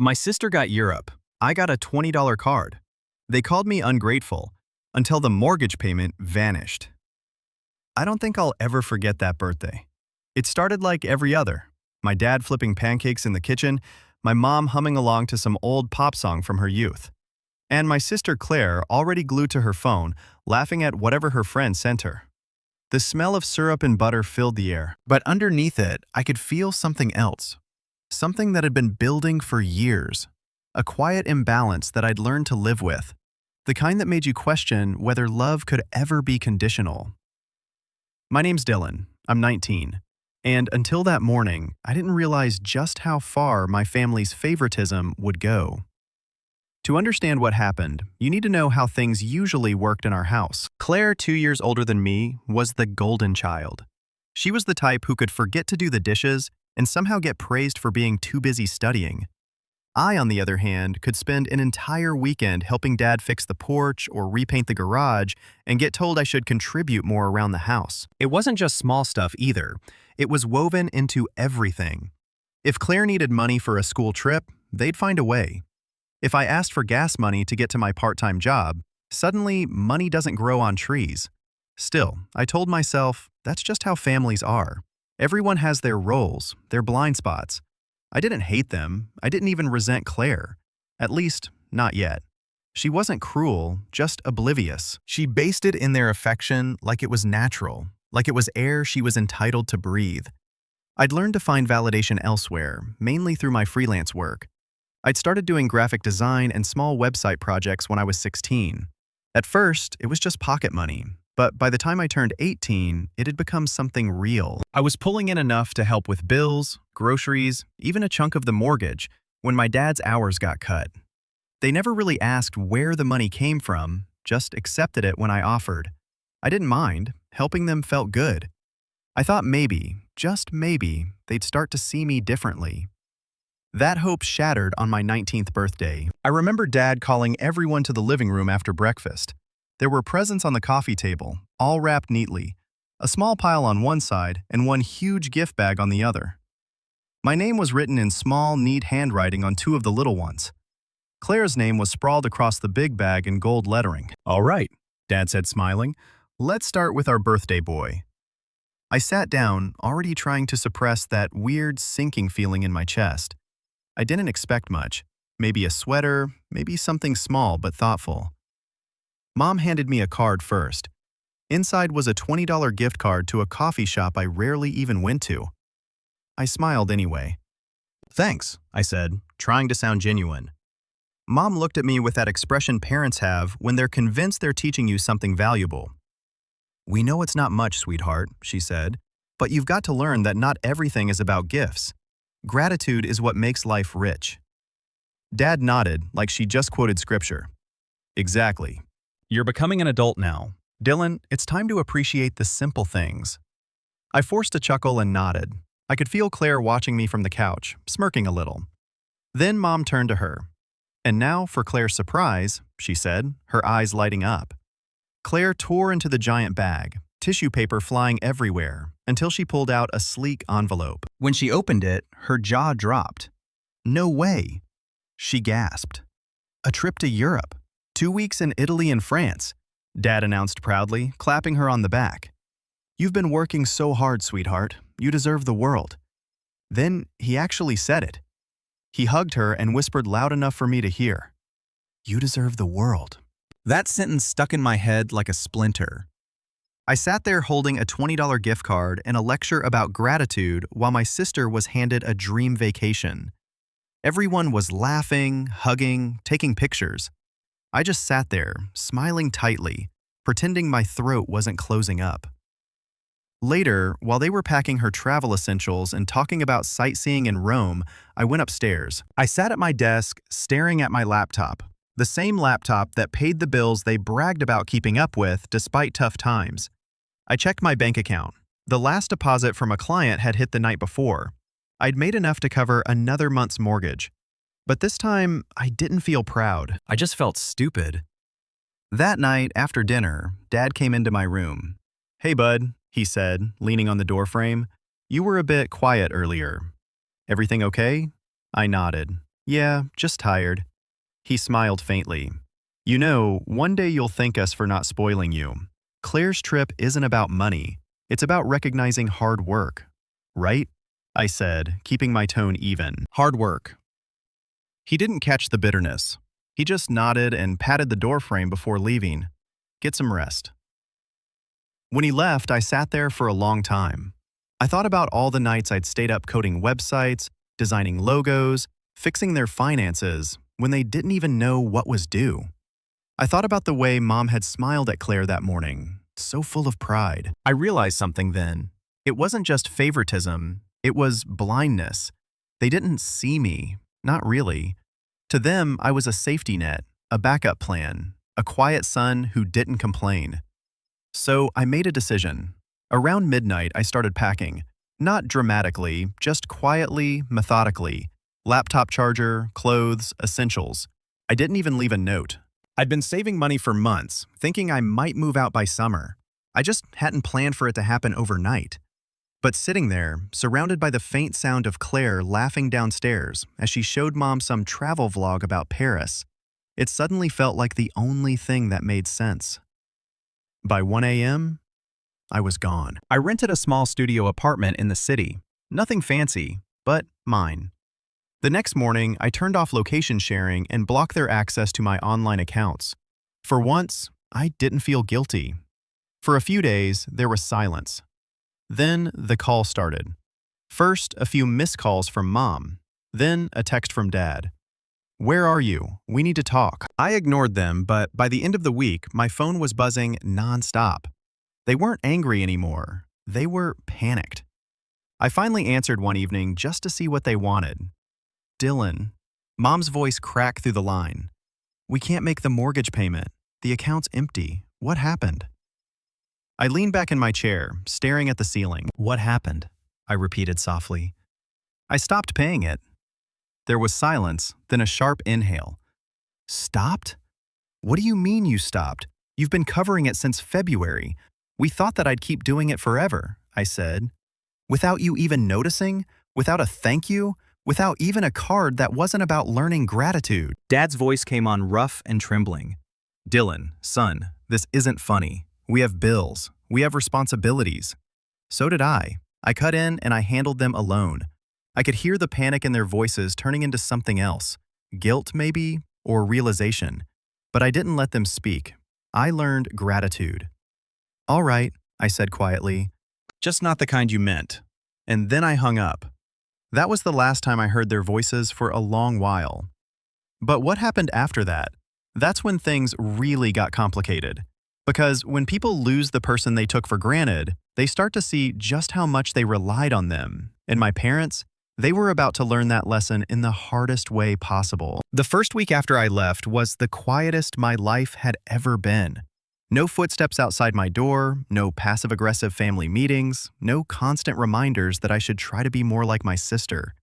My sister got Europe. I got a $20 card. They called me ungrateful until the mortgage payment vanished. I don't think I'll ever forget that birthday. It started like every other. My dad flipping pancakes in the kitchen, my mom humming along to some old pop song from her youth, and my sister Claire already glued to her phone, laughing at whatever her friend sent her. The smell of syrup and butter filled the air, but underneath it, I could feel something else. Something that had been building for years. A quiet imbalance that I'd learned to live with. The kind that made you question whether love could ever be conditional. My name's Dylan. I'm 19. And until that morning, I didn't realize just how far my family's favoritism would go. To understand what happened, you need to know how things usually worked in our house. Claire, 2 years older than me, was the golden child. She was the type who could forget to do the dishes and somehow get praised for being too busy studying. I, on the other hand, could spend an entire weekend helping Dad fix the porch or repaint the garage and get told I should contribute more around the house. It wasn't just small stuff either. It was woven into everything. If Claire needed money for a school trip, they'd find a way. If I asked for gas money to get to my part-time job, suddenly money doesn't grow on trees. Still, I told myself, that's just how families are. Everyone has their roles, their blind spots. I didn't hate them. I didn't even resent Claire. At least, not yet. She wasn't cruel, just oblivious. She based it in their affection like it was natural, like it was air she was entitled to breathe. I'd learned to find validation elsewhere, mainly through my freelance work. I'd started doing graphic design and small website projects when I was 16. At first, it was just pocket money. But by the time I turned 18, it had become something real. I was pulling in enough to help with bills, groceries, even a chunk of the mortgage when my dad's hours got cut. They never really asked where the money came from, just accepted it when I offered. I didn't mind. Helping them felt good. I thought maybe, just maybe, they'd start to see me differently. That hope shattered on my 19th birthday. I remember Dad calling everyone to the living room after breakfast. There were presents on the coffee table, all wrapped neatly, a small pile on one side and one huge gift bag on the other. My name was written in small, neat handwriting on two of the little ones. Claire's name was sprawled across the big bag in gold lettering. "All right," Dad said, smiling. "Let's start with our birthday boy." I sat down, already trying to suppress that weird sinking feeling in my chest. I didn't expect much. Maybe a sweater, maybe something small but thoughtful. Mom handed me a card first. Inside was a $20 gift card to a coffee shop I rarely even went to. I smiled anyway. "Thanks," I said, trying to sound genuine. Mom looked at me with that expression parents have when they're convinced they're teaching you something valuable. "We know it's not much, sweetheart," she said, "but you've got to learn that not everything is about gifts. Gratitude is what makes life rich." Dad nodded like she just quoted scripture. "Exactly. You're becoming an adult now. Dylan, it's time to appreciate the simple things." I forced a chuckle and nodded. I could feel Claire watching me from the couch, smirking a little. Then Mom turned to her. "And now for Claire's surprise," she said, her eyes lighting up. Claire tore into the giant bag, tissue paper flying everywhere, until she pulled out a sleek envelope. When she opened it, her jaw dropped. "No way!" She gasped. "A trip to Europe. 2 weeks in Italy and France," Dad announced proudly, clapping her on the back. "You've been working so hard, sweetheart. You deserve the world." Then he actually said it. He hugged her and whispered loud enough for me to hear. "You deserve the world." That sentence stuck in my head like a splinter. I sat there holding a $20 gift card and a lecture about gratitude while my sister was handed a dream vacation. Everyone was laughing, hugging, taking pictures. I just sat there, smiling tightly, pretending my throat wasn't closing up. Later, while they were packing her travel essentials and talking about sightseeing in Rome, I went upstairs. I sat at my desk, staring at my laptop, the same laptop that paid the bills they bragged about keeping up with despite tough times. I checked my bank account. The last deposit from a client had hit the night before. I'd made enough to cover another month's mortgage. But this time, I didn't feel proud. I just felt stupid. That night, after dinner, Dad came into my room. "Hey, bud," he said, leaning on the doorframe. "You were a bit quiet earlier. Everything okay?" I nodded. Yeah, just tired. He smiled faintly. You know, one day you'll thank us for not spoiling you. Claire's trip isn't about money. It's about recognizing hard work. Right? I said, keeping my tone even. Hard work. He didn't catch the bitterness. He just nodded and patted the doorframe before leaving. Get some rest. When he left, I sat there for a long time. I thought about all the nights I'd stayed up coding websites, designing logos, fixing their finances, when they didn't even know what was due. I thought about the way Mom had smiled at Claire that morning, so full of pride. I realized something then. It wasn't just favoritism, it was blindness. They didn't see me, not really. To them, I was a safety net, a backup plan, a quiet son who didn't complain. So I made a decision. Around midnight, I started packing. Not dramatically, just quietly, methodically. Laptop charger, clothes, essentials. I didn't even leave a note. I'd been saving money for months, thinking I might move out by summer. I just hadn't planned for it to happen overnight. But sitting there, surrounded by the faint sound of Claire laughing downstairs as she showed Mom some travel vlog about Paris, it suddenly felt like the only thing that made sense. By 1 a.m., I was gone. I rented a small studio apartment in the city. Nothing fancy, but mine. The next morning, I turned off location sharing and blocked their access to my online accounts. For once, I didn't feel guilty. For a few days, there was silence. Then the call started. First, a few missed calls from Mom. Then a text from Dad. Where are you? We need to talk. I ignored them, but by the end of the week, my phone was buzzing nonstop. They weren't angry anymore. They were panicked. I finally answered one evening just to see what they wanted. Dylan. Mom's voice cracked through the line. We can't make the mortgage payment. The account's empty. What happened? I leaned back in my chair, staring at the ceiling. What happened? I repeated softly. I stopped paying it. There was silence, then a sharp inhale. Stopped? What do you mean you stopped? You've been covering it since February. We thought that I'd keep doing it forever, I said. Without you even noticing? Without a thank you? Without even a card that wasn't about learning gratitude? Dad's voice came on rough and trembling. Dylan, son, this isn't funny. We have bills. We have responsibilities. So did I. I cut in and I handled them alone. I could hear the panic in their voices turning into something else. Guilt, maybe, or realization. But I didn't let them speak. I learned gratitude. All right, I said quietly. Just not the kind you meant. And then I hung up. That was the last time I heard their voices for a long while. But what happened after that? That's when things really got complicated. Because when people lose the person they took for granted, they start to see just how much they relied on them. And my parents, they were about to learn that lesson in the hardest way possible. The first week after I left was the quietest my life had ever been. No footsteps outside my door, no passive-aggressive family meetings, no constant reminders that I should try to be more like my sister.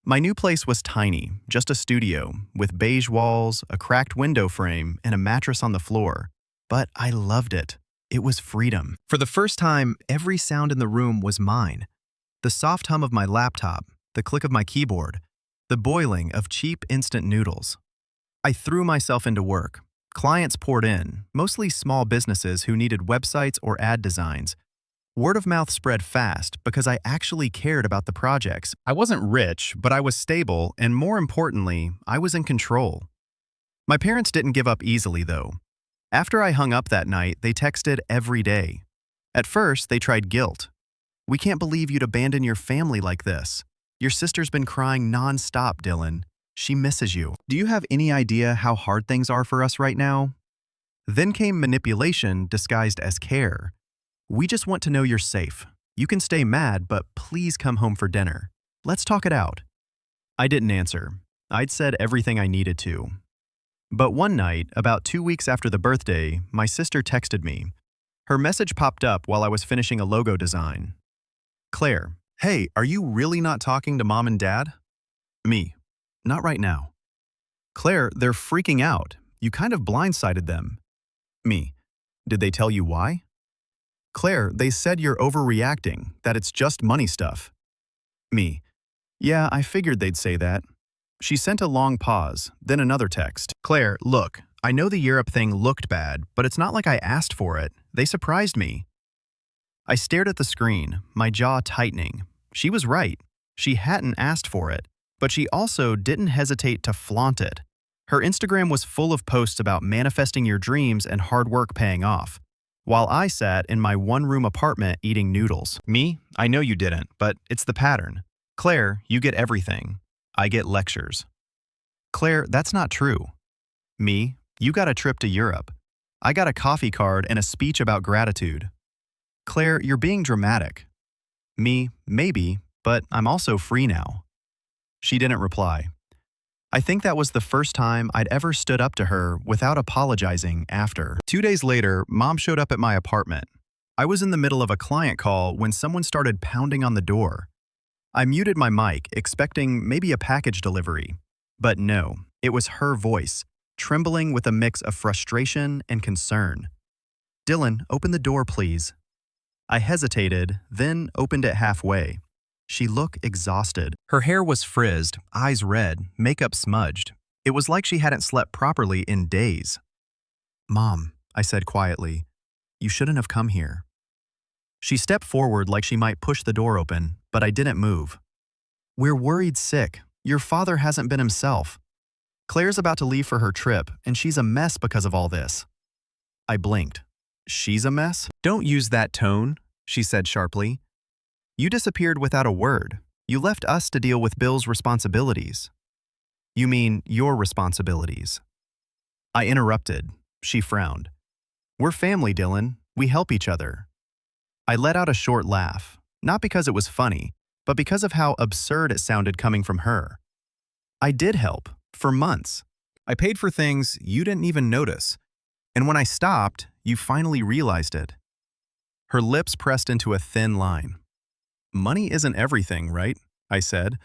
My new place was tiny, just a studio, with beige walls, a cracked window frame, and a mattress on the floor. But I loved it. It was freedom. For the first time, every sound in the room was mine. The soft hum of my laptop, the click of my keyboard, the boiling of cheap instant noodles. I threw myself into work. Clients poured in, mostly small businesses who needed websites or ad designs. Word of mouth spread fast because I actually cared about the projects. I wasn't rich, but I was stable, and more importantly, I was in control. My parents didn't give up easily, though. After I hung up that night, they texted every day. At first, they tried guilt. We can't believe you'd abandon your family like this. Your sister's been crying non-stop, Dylan. She misses you. Do you have any idea how hard things are for us right now? Then came manipulation disguised as care. We just want to know you're safe. You can stay mad, but please come home for dinner. Let's talk it out. I didn't answer. I'd said everything I needed to. But one night, about 2 weeks after the birthday, my sister texted me. Her message popped up while I was finishing a logo design. Claire, hey, are you really not talking to Mom and Dad? Me, not right now. Claire, they're freaking out. You kind of blindsided them. Me, did they tell you why? Claire, they said you're overreacting, that it's just money stuff. Me, yeah, I figured they'd say that. She sent a long pause, then another text. Claire, look, I know the Europe thing looked bad, but it's not like I asked for it. They surprised me. I stared at the screen, my jaw tightening. She was right. She hadn't asked for it, but she also didn't hesitate to flaunt it. Her Instagram was full of posts about manifesting your dreams and hard work paying off, while I sat in my one-room apartment eating noodles. Me? I know you didn't, but it's the pattern. Claire, you get everything. I get lectures. Claire, that's not true. Me? You got a trip to Europe. I got a coffee card and a speech about gratitude. Claire, you're being dramatic. Me? Maybe, but I'm also free now. She didn't reply. I think that was the first time I'd ever stood up to her without apologizing after. 2 days later, Mom showed up at my apartment. I was in the middle of a client call when someone started pounding on the door. I muted my mic, expecting maybe a package delivery. But no, it was her voice, trembling with a mix of frustration and concern. Dylan, open the door, please. I hesitated, then opened it halfway. She looked exhausted. Her hair was frizzed, eyes red, makeup smudged. It was like she hadn't slept properly in days. Mom, I said quietly, you shouldn't have come here. She stepped forward like she might push the door open, but I didn't move. We're worried sick. Your father hasn't been himself. Claire's about to leave for her trip, and she's a mess because of all this. I blinked. She's a mess? Don't use that tone, she said sharply. You disappeared without a word. You left us to deal with Bill's responsibilities. You mean your responsibilities. I interrupted. She frowned. We're family, Dylan. We help each other. I let out a short laugh, not because it was funny, but because of how absurd it sounded coming from her. I did help, for months. I paid for things you didn't even notice. And when I stopped, you finally realized it. Her lips pressed into a thin line. Money isn't everything, right? I said.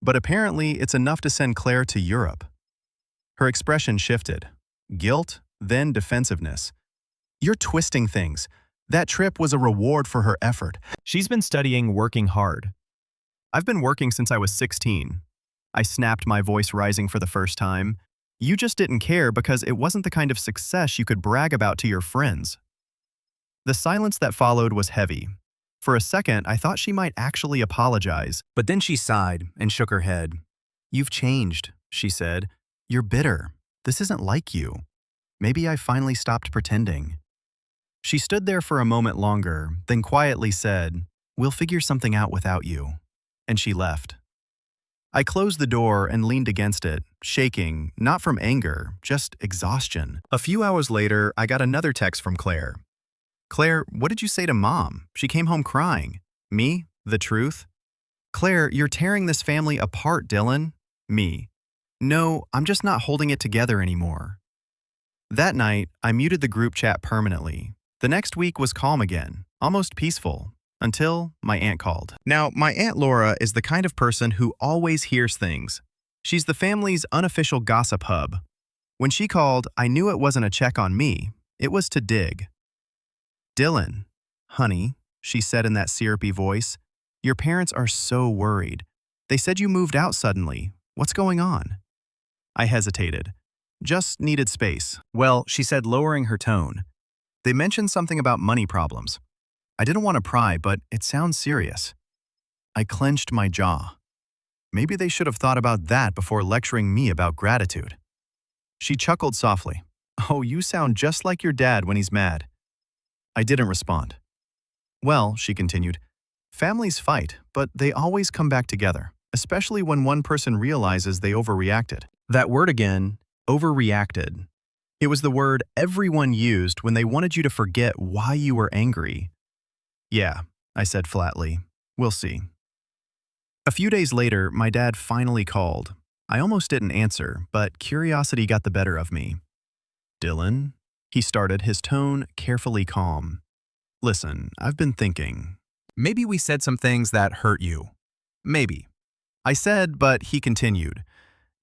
But apparently it's enough to send Claire to Europe. Her expression shifted. Guilt, then defensiveness. You're twisting things. That trip was a reward for her effort. She's been studying working hard. I've been working since I was 16. I snapped, my voice rising for the first time. You just didn't care because it wasn't the kind of success you could brag about to your friends. The silence that followed was heavy. For a second, I thought she might actually apologize, but then she sighed and shook her head. You've changed, she said. You're bitter. This isn't like you. Maybe I finally stopped pretending. She stood there for a moment longer, then quietly said, We'll figure something out without you. And she left. I closed the door and leaned against it, shaking, not from anger, just exhaustion. A few hours later, I got another text from Claire. Claire, what did you say to Mom? She came home crying. Me? The truth? Claire, you're tearing this family apart, Dylan. Me. No, I'm just not holding it together anymore. That night, I muted the group chat permanently. The next week was calm again, almost peaceful, until my aunt called. Now, my Aunt Laura is the kind of person who always hears things. She's the family's unofficial gossip hub. When she called, I knew it wasn't a check on me. It was to dig. Dylan, honey, she said in that syrupy voice, your parents are so worried. They said you moved out suddenly. What's going on? I hesitated. Just needed space. Well, she said, lowering her tone. They mentioned something about money problems. I didn't want to pry, but it sounds serious. I clenched my jaw. Maybe they should have thought about that before lecturing me about gratitude. She chuckled softly. Oh, you sound just like your dad when he's mad. I didn't respond. Well, she continued, families fight, but they always come back together, especially when one person realizes they overreacted. That word again, overreacted. It was the word everyone used when they wanted you to forget why you were angry. Yeah, I said flatly. We'll see. A few days later, my dad finally called. I almost didn't answer, but curiosity got the better of me. Dylan, he started, his tone carefully calm. Listen, I've been thinking. Maybe we said some things that hurt you. Maybe. I said, but he continued.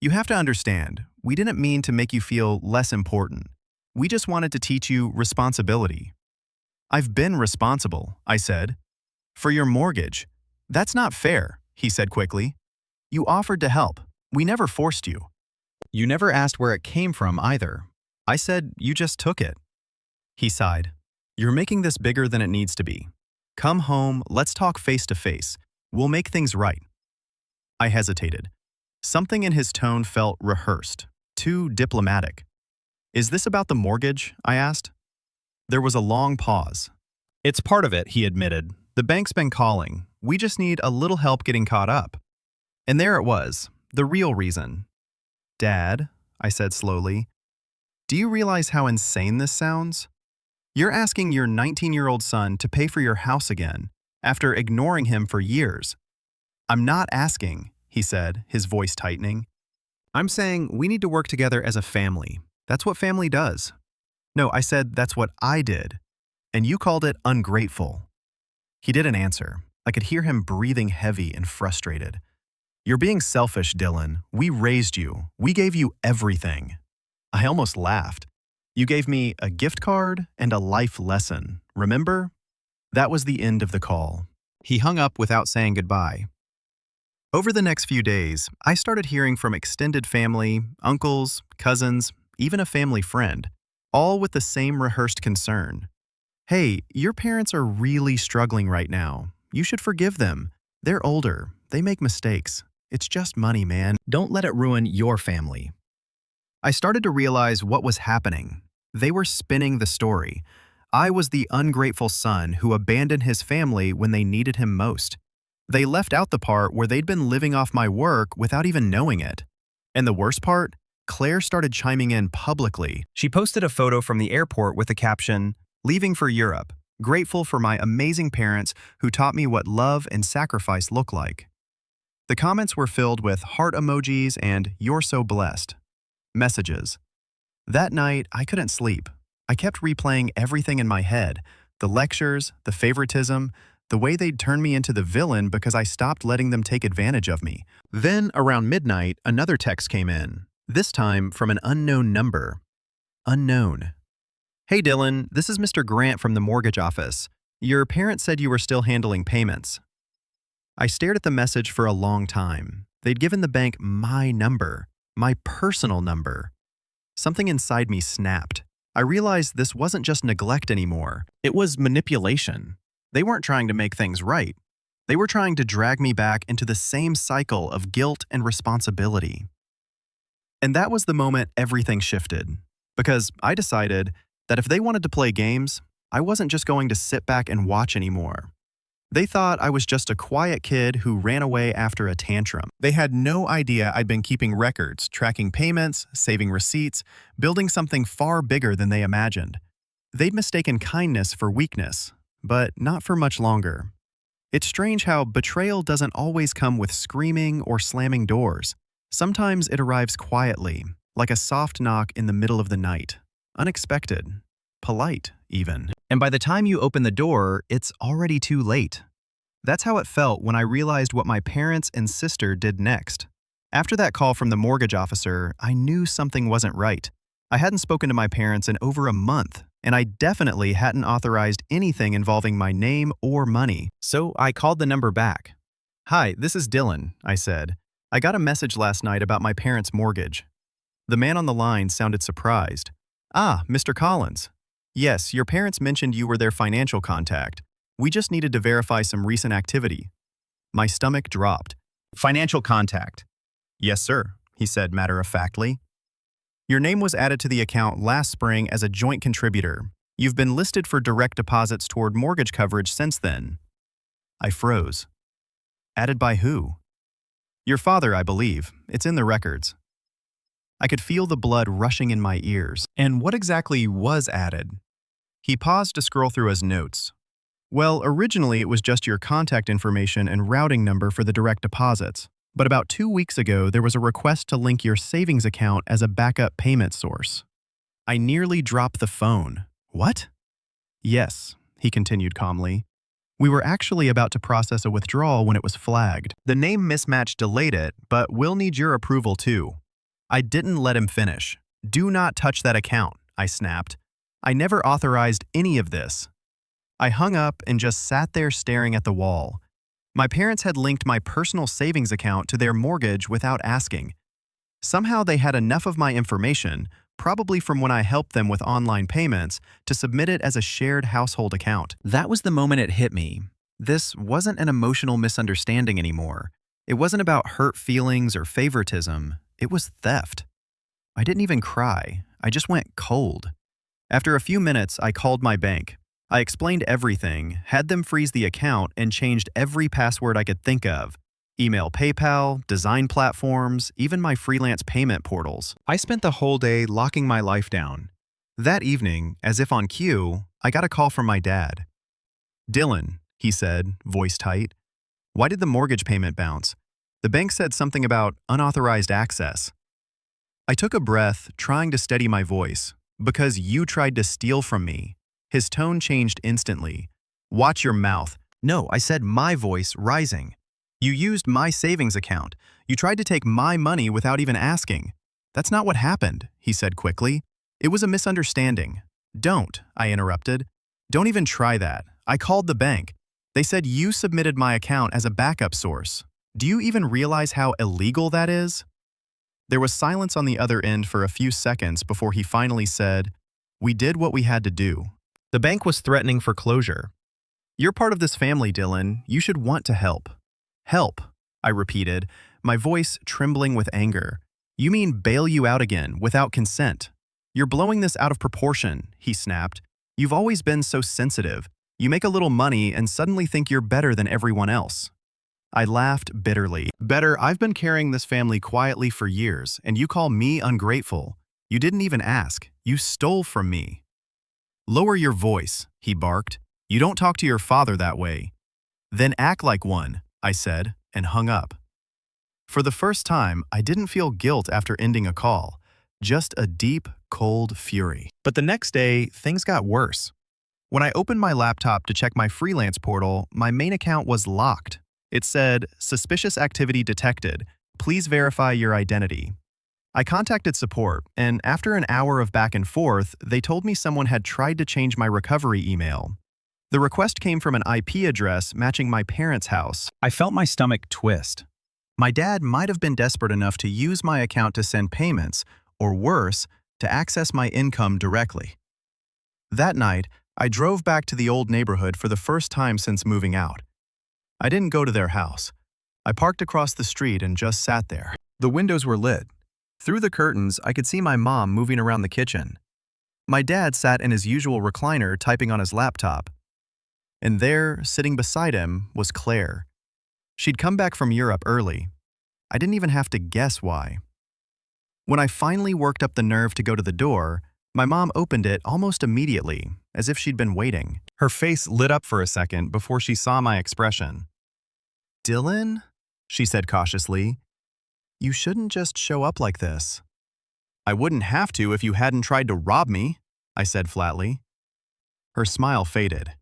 You have to understand, we didn't mean to make you feel less important. We just wanted to teach you responsibility. I've been responsible, I said. For your mortgage. That's not fair, he said quickly. You offered to help. We never forced you. You never asked where it came from either. I said you just took it. He sighed. You're making this bigger than it needs to be. Come home, let's talk face to face. We'll make things right. I hesitated. Something in his tone felt rehearsed, too diplomatic. Is this about the mortgage? I asked. There was a long pause. It's part of it, he admitted. The bank's been calling. We just need a little help getting caught up. And there it was, the real reason. Dad, I said slowly, do you realize how insane this sounds? You're asking your 19-year-old son to pay for your house again, after ignoring him for years. I'm not asking, he said, his voice tightening. I'm saying we need to work together as a family. That's what family does. No, I said that's what I did. And you called it ungrateful. He didn't answer. I could hear him breathing heavy and frustrated. You're being selfish, Dylan. We raised you. We gave you everything. I almost laughed. You gave me a gift card and a life lesson, remember? That was the end of the call. He hung up without saying goodbye. Over the next few days, I started hearing from extended family, uncles, cousins, even a family friend, all with the same rehearsed concern. Hey, your parents are really struggling right now. You should forgive them. They're older. They make mistakes. It's just money, man. Don't let it ruin your family. I started to realize what was happening. They were spinning the story. I was the ungrateful son who abandoned his family when they needed him most. They left out the part where they'd been living off my work without even knowing it. And the worst part? Claire started chiming in publicly. She posted a photo from the airport with the caption, "Leaving for Europe. Grateful for my amazing parents who taught me what love and sacrifice look like." The comments were filled with heart emojis and "You're so blessed" messages. That night, I couldn't sleep. I kept replaying everything in my head, the lectures, the favoritism, the way they'd turn me into the villain because I stopped letting them take advantage of me. Then, around midnight, another text came in, this time from an unknown number. Unknown. Hey Dylan, this is Mr. Grant from the mortgage office. Your parents said you were still handling payments. I stared at the message for a long time. They'd given the bank my number, my personal number. Something inside me snapped. I realized this wasn't just neglect anymore. It was manipulation. They weren't trying to make things right. They were trying to drag me back into the same cycle of guilt and responsibility. And that was the moment everything shifted. Because I decided that if they wanted to play games, I wasn't just going to sit back and watch anymore. They thought I was just a quiet kid who ran away after a tantrum. They had no idea I'd been keeping records, tracking payments, saving receipts, building something far bigger than they imagined. They'd mistaken kindness for weakness, but not for much longer. It's strange how betrayal doesn't always come with screaming or slamming doors. Sometimes it arrives quietly, like a soft knock in the middle of the night. Unexpected. Polite, even. And by the time you open the door, it's already too late. That's how it felt when I realized what my parents and sister did next. After that call from the mortgage officer, I knew something wasn't right. I hadn't spoken to my parents in over a month, and I definitely hadn't authorized anything involving my name or money. So I called the number back. Hi, this is Dylan, I said. I got a message last night about my parents' mortgage. The man on the line sounded surprised. Ah, Mr. Collins. Yes, your parents mentioned you were their financial contact. We just needed to verify some recent activity. My stomach dropped. Financial contact. Yes, sir, he said matter-of-factly. Your name was added to the account last spring as a joint contributor. You've been listed for direct deposits toward mortgage coverage since then. I froze. Added by who? Your father, I believe. It's in the records. I could feel the blood rushing in my ears. And what exactly was added? He paused to scroll through his notes. Well, originally it was just your contact information and routing number for the direct deposits. But about 2 weeks ago, there was a request to link your savings account as a backup payment source. I nearly dropped the phone. What? Yes, he continued calmly. We were actually about to process a withdrawal when it was flagged. The name mismatch delayed it, but we'll need your approval too. I didn't let him finish. Do not touch that account, I snapped. I never authorized any of this. I hung up and just sat there staring at the wall. My parents had linked my personal savings account to their mortgage without asking. Somehow they had enough of my information, probably from when I helped them with online payments, to submit it as a shared household account. That was the moment it hit me. This wasn't an emotional misunderstanding anymore. It wasn't about hurt feelings or favoritism. It was theft. I didn't even cry. I just went cold. After a few minutes, I called my bank. I explained everything, had them freeze the account, and changed every password I could think of. Email, PayPal, design platforms, even my freelance payment portals. I spent the whole day locking my life down. That evening, as if on cue, I got a call from my dad. "Dylan," he said, voice tight. "Why did the mortgage payment bounce? The bank said something about unauthorized access." I took a breath, trying to steady my voice. "Because you tried to steal from me." His tone changed instantly. "Watch your mouth." "No," I said, my voice rising. "You used my savings account. You tried to take my money without even asking." "That's not what happened," he said quickly. "It was a misunderstanding." "Don't," I interrupted. "Don't even try that. I called the bank. They said you submitted my account as a backup source. Do you even realize how illegal that is?" There was silence on the other end for a few seconds before he finally said, "We did what we had to do." The bank was threatening foreclosure. "You're part of this family, Dylan. You should want to help." "Help," I repeated, my voice trembling with anger. "You mean bail you out again, without consent? You're blowing this out of proportion," he snapped. "You've always been so sensitive. You make a little money and suddenly think you're better than everyone else." I laughed bitterly. "Better, I've been carrying this family quietly for years, and you call me ungrateful. You didn't even ask. You stole from me." "Lower your voice," he barked. "You don't talk to your father that way." "Then act like one," I said, and hung up. For the first time, I didn't feel guilt after ending a call, just a deep, cold fury. But the next day, things got worse. When I opened my laptop to check my freelance portal, my main account was locked. It said, "Suspicious activity detected. Please verify your identity." I contacted support, and after an hour of back and forth, they told me someone had tried to change my recovery email. The request came from an IP address matching my parents' house. I felt my stomach twist. My dad might have been desperate enough to use my account to send payments, or worse, to access my income directly. That night, I drove back to the old neighborhood for the first time since moving out. I didn't go to their house. I parked across the street and just sat there. The windows were lit. Through the curtains, I could see my mom moving around the kitchen. My dad sat in his usual recliner typing on his laptop. And there, sitting beside him, was Claire. She'd come back from Europe early. I didn't even have to guess why. When I finally worked up the nerve to go to the door, my mom opened it almost immediately, as if she'd been waiting. Her face lit up for a second before she saw my expression. "Dylan?" she said cautiously. "You shouldn't just show up like this." "I wouldn't have to if you hadn't tried to rob me," I said flatly. Her smile faded.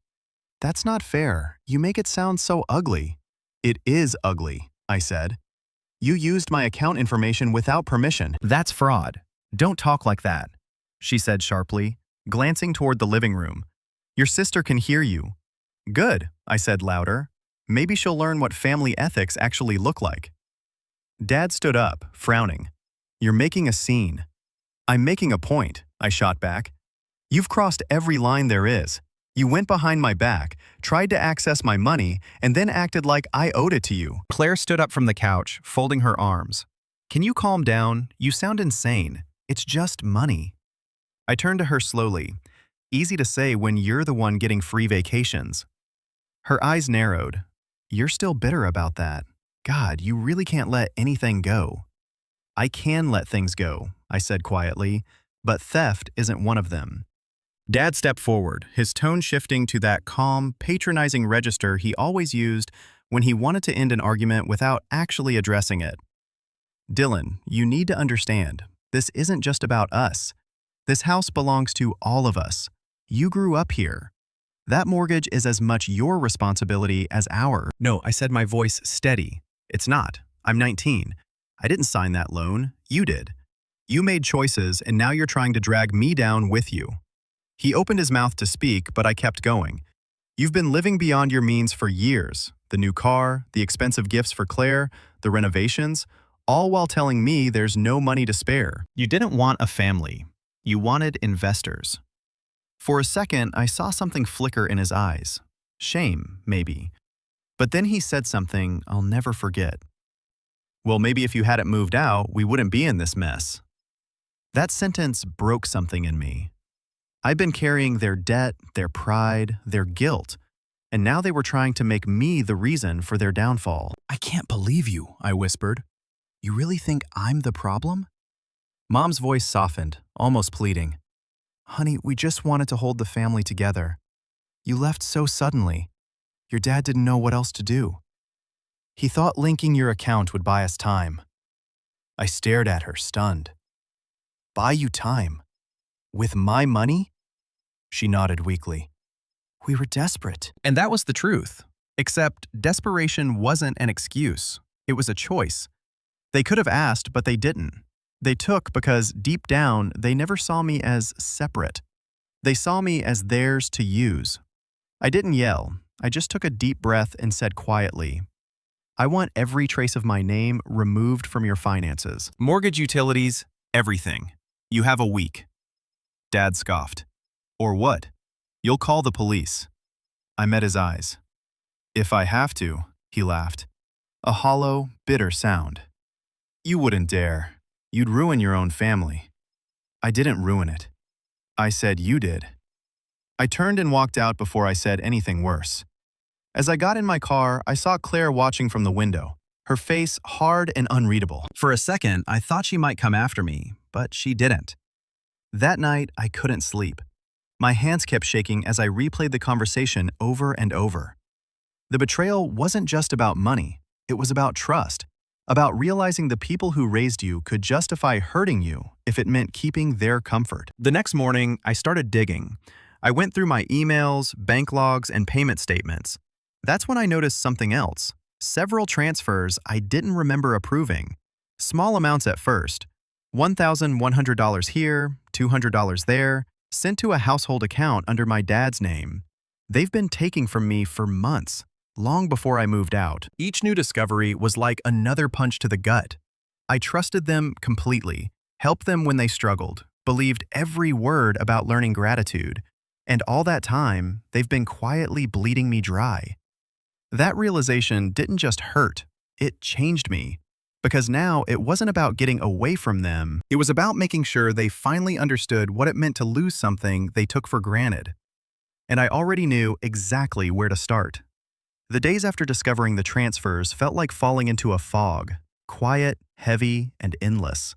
"That's not fair. You make it sound so ugly." "It is ugly," I said. "You used my account information without permission." "That's fraud. Don't talk like that," she said sharply, glancing toward the living room. "Your sister can hear you." "Good," I said louder. "Maybe she'll learn what family ethics actually look like." Dad stood up, frowning. "You're making a scene." "I'm making a point," I shot back. "You've crossed every line there is. You went behind my back, tried to access my money, and then acted like I owed it to you." Claire stood up from the couch, folding her arms. "Can you calm down? You sound insane. It's just money." I turned to her slowly. Easy to say when you're the one getting free vacations. Her eyes narrowed. "You're still bitter about that. God, you really can't let anything go." "I can let things go," I said quietly, "but theft isn't one of them." Dad stepped forward, his tone shifting to that calm, patronizing register he always used when he wanted to end an argument without actually addressing it. "Dylan, you need to understand, this isn't just about us. This house belongs to all of us. You grew up here. That mortgage is as much your responsibility as ours." "No," I said, my voice steady. "It's not. I'm 19. I didn't sign that loan. You did. You made choices, and now you're trying to drag me down with you." He opened his mouth to speak, but I kept going. "You've been living beyond your means for years. The new car, the expensive gifts for Claire, the renovations, all while telling me there's no money to spare. You didn't want a family. You wanted investors. For a second, I saw something flicker in his eyes. Shame, maybe. But then he said something I'll never forget. Well, maybe if you hadn't moved out, we wouldn't be in this mess. That sentence broke something in me. I'd been carrying their debt, their pride, their guilt, and now they were trying to make me the reason for their downfall. I can't believe you, I whispered. You really think I'm the problem? Mom's voice softened, almost pleading. Honey, we just wanted to hold the family together. You left so suddenly. Your dad didn't know what else to do. He thought linking your account would buy us time. I stared at her, stunned. Buy you time? With my money? She nodded weakly. We were desperate. And that was the truth. Except desperation wasn't an excuse. It was a choice. They could have asked, but they didn't. They took because, deep down, they never saw me as separate. They saw me as theirs to use. I didn't yell. I just took a deep breath and said quietly, I want every trace of my name removed from your finances. Mortgage, utilities, everything. You have a week. Dad scoffed. Or what? You'll call the police. I met his eyes. If I have to, he laughed. A hollow, bitter sound. You wouldn't dare. You'd ruin your own family. I didn't ruin it. I said you did. I turned and walked out before I said anything worse. As I got in my car, I saw Claire watching from the window, her face hard and unreadable. For a second, I thought she might come after me, but she didn't. That night, I couldn't sleep. My hands kept shaking as I replayed the conversation over and over. The betrayal wasn't just about money. It was about trust, about realizing the people who raised you could justify hurting you if it meant keeping their comfort. The next morning, I started digging. I went through my emails, bank logs, and payment statements. That's when I noticed something else. Several transfers I didn't remember approving. Small amounts at first. $1,100 here, $200 there, sent to a household account under my dad's name. They've been taking from me for months, long before I moved out. Each new discovery was like another punch to the gut. I trusted them completely, helped them when they struggled, believed every word about learning gratitude, and all that time, they've been quietly bleeding me dry. That realization didn't just hurt, it changed me. Because now it wasn't about getting away from them, it was about making sure they finally understood what it meant to lose something they took for granted. And I already knew exactly where to start. The days after discovering the transfers felt like falling into a fog, quiet, heavy, and endless.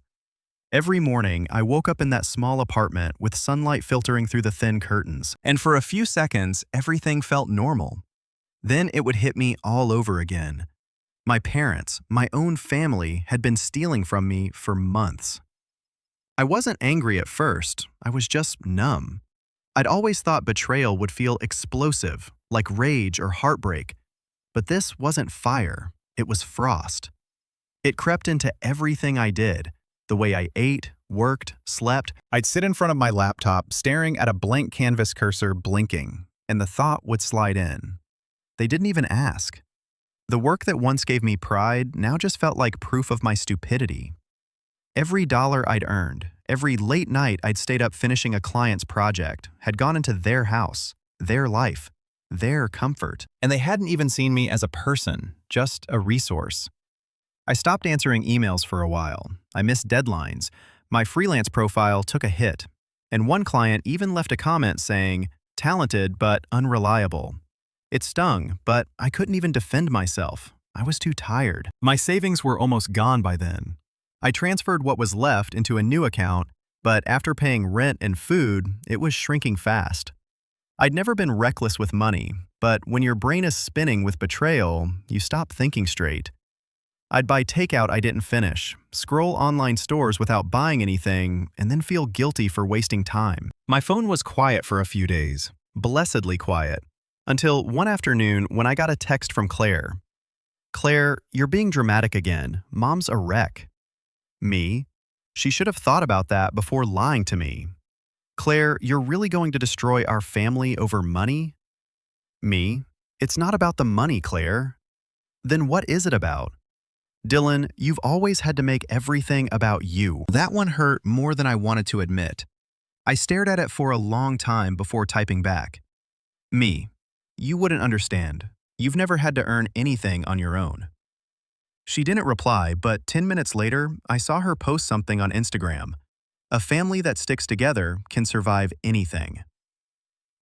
Every morning, I woke up in that small apartment with sunlight filtering through the thin curtains, and for a few seconds, everything felt normal. Then it would hit me all over again. My parents, my own family, had been stealing from me for months. I wasn't angry at first, I was just numb. I'd always thought betrayal would feel explosive, like rage or heartbreak. But this wasn't fire, it was frost. It crept into everything I did, the way I ate, worked, slept. I'd sit in front of my laptop staring at a blank canvas cursor blinking, and the thought would slide in. They didn't even ask. The work that once gave me pride now just felt like proof of my stupidity. Every dollar I'd earned, every late night I'd stayed up finishing a client's project, had gone into their house, their life, their comfort. And they hadn't even seen me as a person, just a resource. I stopped answering emails for a while. I missed deadlines. My freelance profile took a hit. And one client even left a comment saying, talented but unreliable. It stung, but I couldn't even defend myself. I was too tired. My savings were almost gone by then. I transferred what was left into a new account, but after paying rent and food, it was shrinking fast. I'd never been reckless with money, but when your brain is spinning with betrayal, you stop thinking straight. I'd buy takeout I didn't finish, scroll online stores without buying anything, and then feel guilty for wasting time. My phone was quiet for a few days, blessedly quiet, until one afternoon when I got a text from Claire. Claire, you're being dramatic again. Mom's a wreck. Me? She should have thought about that before lying to me. Claire, you're really going to destroy our family over money? Me? It's not about the money, Claire. Then what is it about? Dylan, you've always had to make everything about you. That one hurt more than I wanted to admit. I stared at it for a long time before typing back. Me. You wouldn't understand. You've never had to earn anything on your own. She didn't reply, but 10 minutes later, I saw her post something on Instagram. A family that sticks together can survive anything.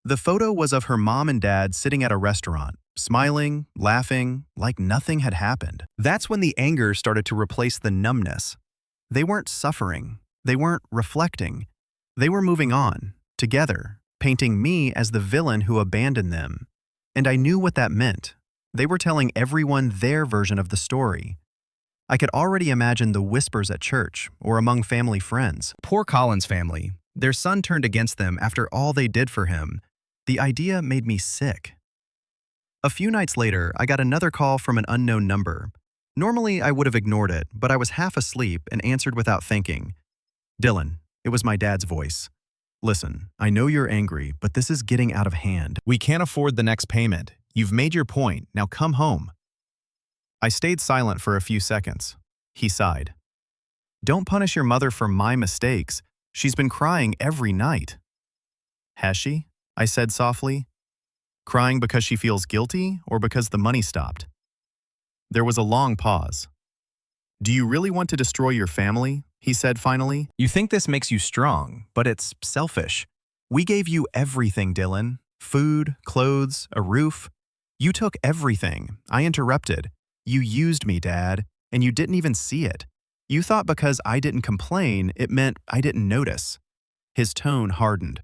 The photo was of her mom and dad sitting at a restaurant, smiling, laughing, like nothing had happened. That's when the anger started to replace the numbness. They weren't suffering. They weren't reflecting. They were moving on, together, painting me as the villain who abandoned them. And I knew what that meant. They were telling everyone their version of the story. I could already imagine the whispers at church or among family friends. Poor Colin's family. Their son turned against them after all they did for him. The idea made me sick. A few nights later, I got another call from an unknown number. Normally, I would have ignored it, but I was half asleep and answered without thinking. Dylan, it was my dad's voice. Listen, I know you're angry, but this is getting out of hand. We can't afford the next payment. You've made your point. Now come home. I stayed silent for a few seconds. He sighed. Don't punish your mother for my mistakes. She's been crying every night. Has she? I said softly. Crying because she feels guilty or because the money stopped? There was a long pause. Do you really want to destroy your family? He said finally. You think this makes you strong, but it's selfish. We gave you everything, Dylan. Food, clothes, a roof. You took everything. I interrupted. You used me, Dad, and you didn't even see it. You thought because I didn't complain, it meant I didn't notice. His tone hardened.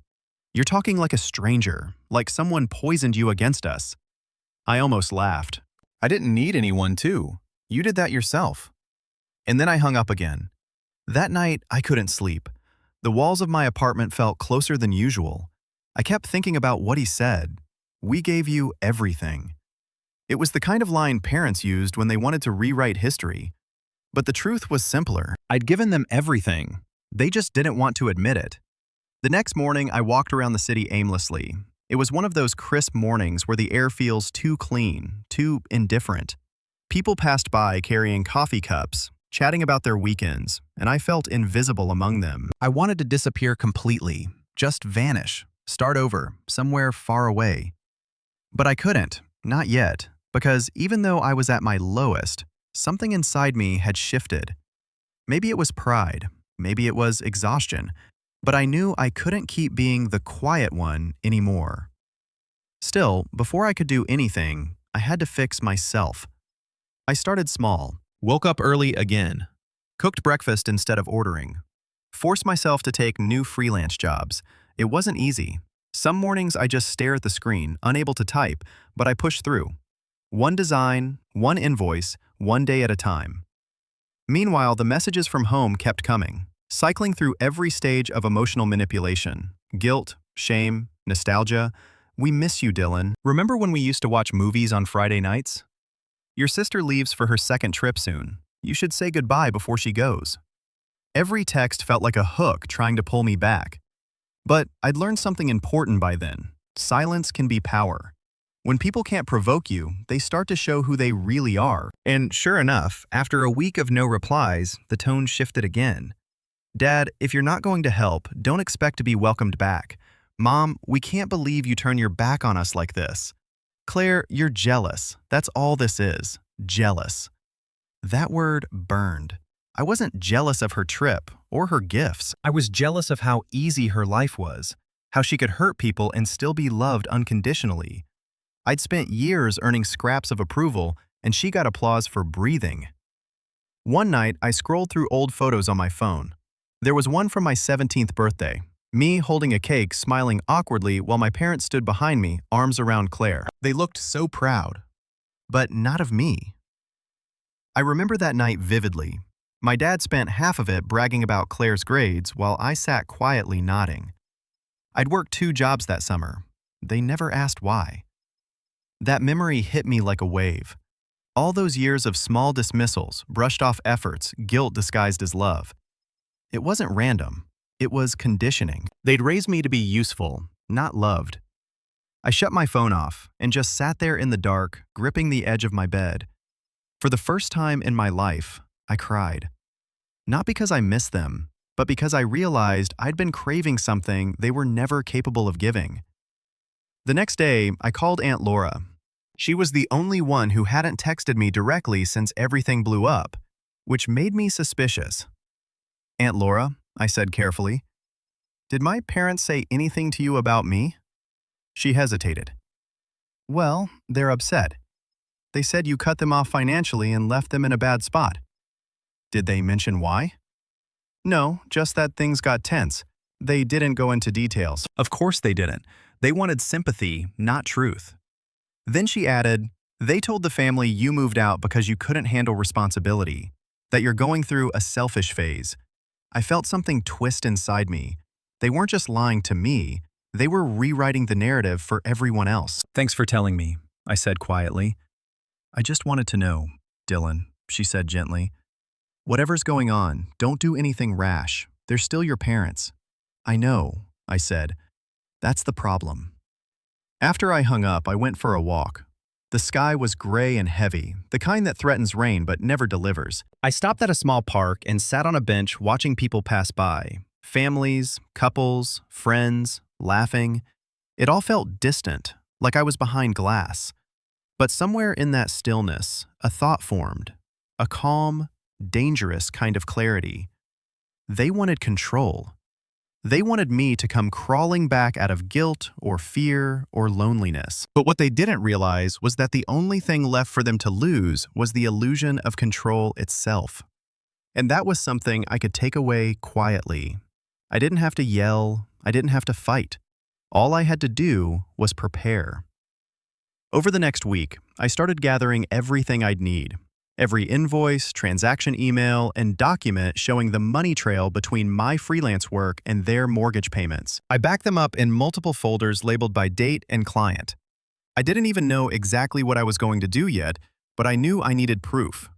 You're talking like a stranger, like someone poisoned you against us. I almost laughed. I didn't need anyone to. You did that yourself. And then I hung up again. That night, I couldn't sleep. The walls of my apartment felt closer than usual. I kept thinking about what he said. We gave you everything. It was the kind of line parents used when they wanted to rewrite history. But the truth was simpler. I'd given them everything. They just didn't want to admit it. The next morning, I walked around the city aimlessly. It was one of those crisp mornings where the air feels too clean, too indifferent. People passed by carrying coffee cups, chatting about their weekends, and I felt invisible among them. I wanted to disappear completely, just vanish, start over, somewhere far away. But I couldn't, not yet, because even though I was at my lowest, something inside me had shifted. Maybe it was pride, maybe it was exhaustion, but I knew I couldn't keep being the quiet one anymore. Still, before I could do anything, I had to fix myself. I started small, woke up early again, cooked breakfast instead of ordering, forced myself to take new freelance jobs. It wasn't easy. Some mornings I just stare at the screen, unable to type, but I push through. One design, one invoice, one day at a time. Meanwhile, the messages from home kept coming, cycling through every stage of emotional manipulation. Guilt, shame, nostalgia. We miss you, Dylan. Remember when we used to watch movies on Friday nights? Your sister leaves for her second trip soon. You should say goodbye before she goes. Every text felt like a hook trying to pull me back. But I'd learned something important by then. Silence can be power. When people can't provoke you, they start to show who they really are. And sure enough, after a week of no replies, the tone shifted again. Dad, if you're not going to help, don't expect to be welcomed back. Mom, we can't believe you turn your back on us like this. Claire, you're jealous. That's all this is. Jealous. That word burned. I wasn't jealous of her trip or her gifts. I was jealous of how easy her life was, how she could hurt people and still be loved unconditionally. I'd spent years earning scraps of approval, and she got applause for breathing. One night, I scrolled through old photos on my phone. There was one from my 17th birthday, me holding a cake, smiling awkwardly while my parents stood behind me, arms around Claire. They looked so proud, but not of me. I remember that night vividly. My dad spent half of it bragging about Claire's grades while I sat quietly nodding. I'd worked 2 jobs that summer. They never asked why. That memory hit me like a wave. All those years of small dismissals, brushed off efforts, guilt disguised as love. It wasn't random. It was conditioning. They'd raised me to be useful, not loved. I shut my phone off and just sat there in the dark, gripping the edge of my bed. For the first time in my life, I cried. Not because I missed them, but because I realized I'd been craving something they were never capable of giving. The next day, I called Aunt Laura. She was the only one who hadn't texted me directly since everything blew up, which made me suspicious. "Aunt Laura," I said carefully, "did my parents say anything to you about me?" She hesitated. "Well, they're upset. They said you cut them off financially and left them in a bad spot." "Did they mention why?" "No, just that things got tense. They didn't go into details." Of course they didn't. They wanted sympathy, not truth. Then she added, "They told the family you moved out because you couldn't handle responsibility, that you're going through a selfish phase." I felt something twist inside me. They weren't just lying to me, they were rewriting the narrative for everyone else. "Thanks for telling me," I said quietly. "I just wanted to know, Dylan," she said gently. "Whatever's going on, don't do anything rash. They're still your parents." "I know," I said. "That's the problem." After I hung up, I went for a walk. The sky was gray and heavy, the kind that threatens rain but never delivers. I stopped at a small park and sat on a bench watching people pass by. Families, couples, friends, laughing. It all felt distant, like I was behind glass. But somewhere in that stillness, a thought formed. A calm, dangerous kind of clarity. They wanted control. They wanted me to come crawling back out of guilt or fear or loneliness. But what they didn't realize was that the only thing left for them to lose was the illusion of control itself. And that was something I could take away quietly. I didn't have to yell. I didn't have to fight. All I had to do was prepare. Over the next week, I started gathering everything I'd need. Every invoice, transaction email, and document showing the money trail between my freelance work and their mortgage payments. I backed them up in multiple folders labeled by date and client. I didn't even know exactly what I was going to do yet, but I knew I needed proof.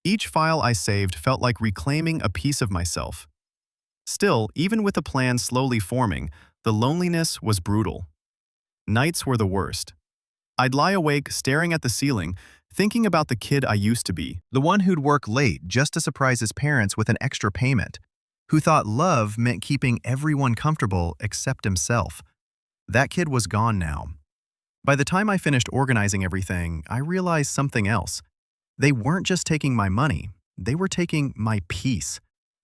Each file I saved felt like reclaiming a piece of myself. Still, even with the plan slowly forming, the loneliness was brutal. Nights were the worst. I'd lie awake staring at the ceiling, thinking about the kid I used to be, the one who'd work late just to surprise his parents with an extra payment, who thought love meant keeping everyone comfortable except himself. That kid was gone now. By the time I finished organizing everything, I realized something else. They weren't just taking my money, they were taking my peace.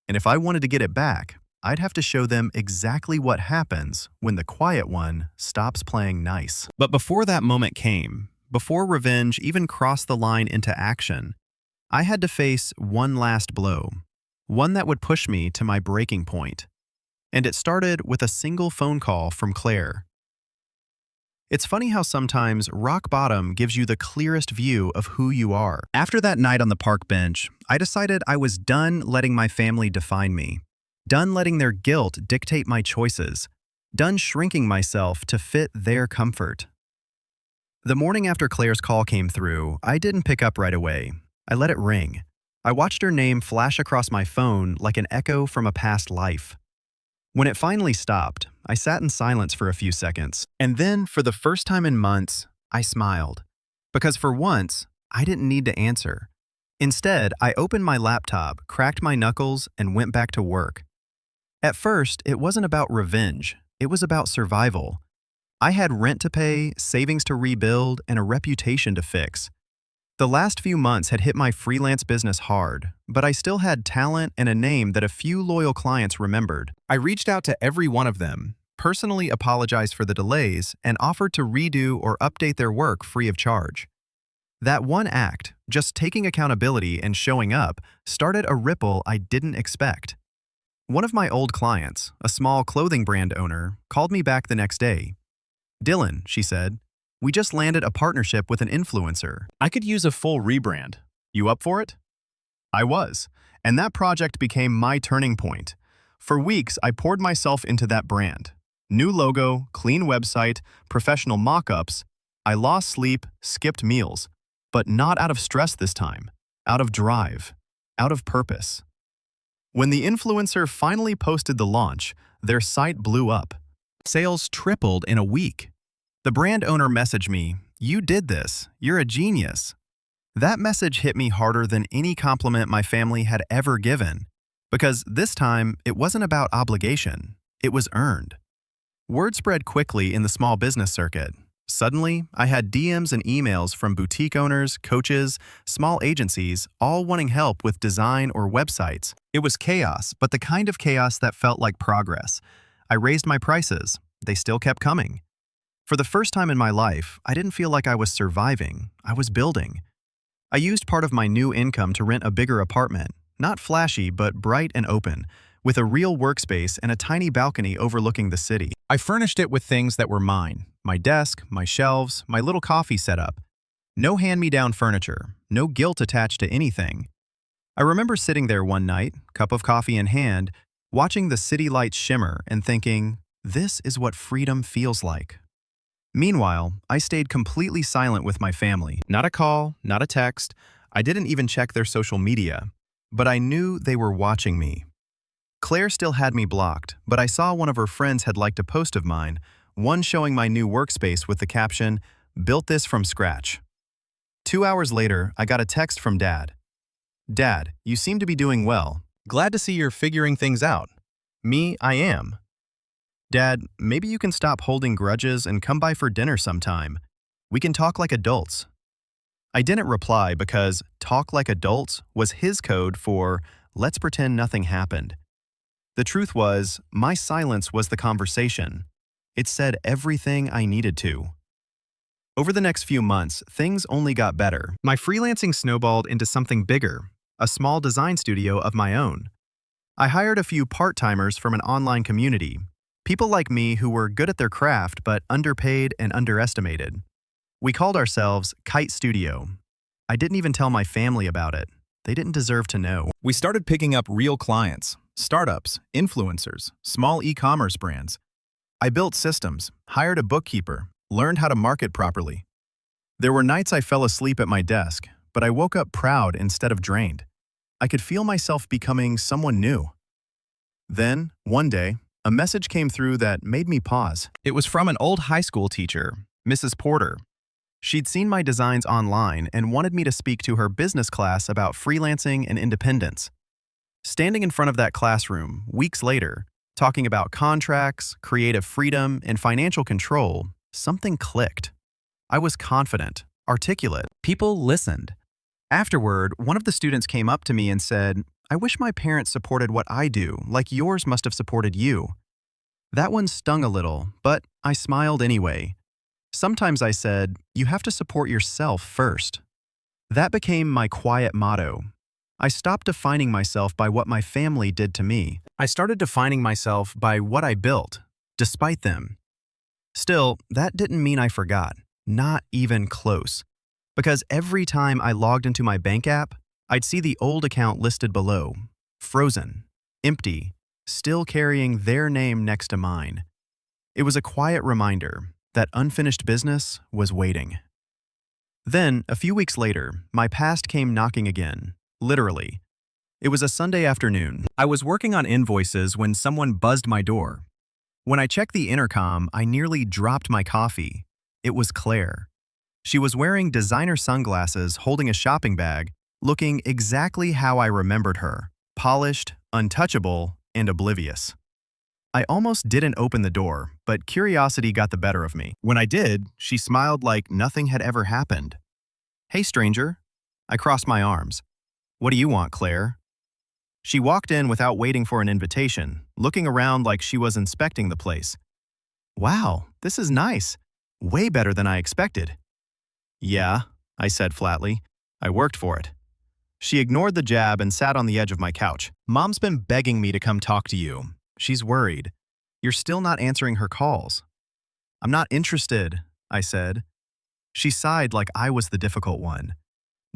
And if I wanted to get it back, I'd have to show them exactly what happens when the quiet one stops playing nice. But before that moment came, before revenge even crossed the line into action, I had to face one last blow, one that would push me to my breaking point. And it started with a single phone call from Claire. It's funny how sometimes rock bottom gives you the clearest view of who you are. After that night on the park bench, I decided I was done letting my family define me, done letting their guilt dictate my choices, done shrinking myself to fit their comfort. The morning after Claire's call came through, I didn't pick up right away. I let it ring. I watched her name flash across my phone like an echo from a past life. When it finally stopped, I sat in silence for a few seconds. And then, for the first time in months, I smiled. Because for once, I didn't need to answer. Instead, I opened my laptop, cracked my knuckles, and went back to work. At first, it wasn't about revenge. It was about survival. I had rent to pay, savings to rebuild, and a reputation to fix. The last few months had hit my freelance business hard, but I still had talent and a name that a few loyal clients remembered. I reached out to every one of them, personally apologized for the delays, and offered to redo or update their work free of charge. That one act, just taking accountability and showing up, started a ripple I didn't expect. One of my old clients, a small clothing brand owner, called me back the next day. "Dylan," she said, "we just landed a partnership with an influencer. I could use a full rebrand. You up for it?" I was, and that project became my turning point. For weeks, I poured myself into that brand. New logo, clean website, professional mock-ups. I lost sleep, skipped meals, but not out of stress this time, out of drive, out of purpose. When the influencer finally posted the launch, their site blew up. Sales tripled in a week. The brand owner messaged me, "You did this. You're a genius." That message hit me harder than any compliment my family had ever given, because this time it wasn't about obligation, it was earned. Word spread quickly in the small business circuit. Suddenly, I had DMs and emails from boutique owners, coaches, small agencies, all wanting help with design or websites. It was chaos, but the kind of chaos that felt like progress. I raised my prices. They still kept coming. For the first time in my life, I didn't feel like I was surviving. I was building. I used part of my new income to rent a bigger apartment, not flashy, but bright and open, with a real workspace and a tiny balcony overlooking the city. I furnished it with things that were mine: my desk, my shelves, my little coffee setup. No hand-me-down furniture, no guilt attached to anything. I remember sitting there one night, cup of coffee in hand, watching the city lights shimmer and thinking, this is what freedom feels like. Meanwhile, I stayed completely silent with my family. Not a call, not a text. I didn't even check their social media. But I knew they were watching me. Claire still had me blocked, but I saw one of her friends had liked a post of mine, one showing my new workspace with the caption, "Built this from scratch." 2 hours later, I got a text from Dad. "Dad, you seem to be doing well. Glad to see you're figuring things out." Me, I am. "Dad, maybe you can stop holding grudges and come by for dinner sometime. We can talk like adults." I didn't reply because talk like adults was his code for let's pretend nothing happened. The truth was, my silence was the conversation. It said everything I needed to. Over the next few months, things only got better. My freelancing snowballed into something bigger, a small design studio of my own. I hired a few part-timers from an online community, people like me who were good at their craft but underpaid and underestimated. We called ourselves Kite Studio. I didn't even tell my family about it. They didn't deserve to know. We started picking up real clients, startups, influencers, small e-commerce brands. I built systems, hired a bookkeeper, learned how to market properly. There were nights I fell asleep at my desk, but I woke up proud instead of drained. I could feel myself becoming someone new. Then, one day, a message came through that made me pause. It was from an old high school teacher, Mrs. Porter. She'd seen my designs online and wanted me to speak to her business class about freelancing and independence. Standing in front of that classroom, weeks later, talking about contracts, creative freedom, and financial control, something clicked. I was confident, articulate. People listened. Afterward, one of the students came up to me and said, "I wish my parents supported what I do, like yours must have supported you." That one stung a little, but I smiled anyway. Sometimes I said, "You have to support yourself first." That became my quiet motto. I stopped defining myself by what my family did to me. I started defining myself by what I built, despite them. Still, that didn't mean I forgot. Not even close. Because every time I logged into my bank app, I'd see the old account listed below, frozen, empty, still carrying their name next to mine. It was a quiet reminder that unfinished business was waiting. Then, a few weeks later, my past came knocking again, literally. It was a Sunday afternoon. I was working on invoices when someone buzzed my door. When I checked the intercom, I nearly dropped my coffee. It was Claire. She was wearing designer sunglasses, holding a shopping bag, looking exactly how I remembered her, polished, untouchable, and oblivious. I almost didn't open the door, but curiosity got the better of me. When I did, she smiled like nothing had ever happened. "Hey, stranger." I crossed my arms. "What do you want, Claire?" She walked in without waiting for an invitation, looking around like she was inspecting the place. "Wow, this is nice. Way better than I expected." "Yeah," I said flatly. "I worked for it." She ignored the jab and sat on the edge of my couch. "Mom's been begging me to come talk to you. She's worried. You're still not answering her calls." "I'm not interested," I said. She sighed like I was the difficult one.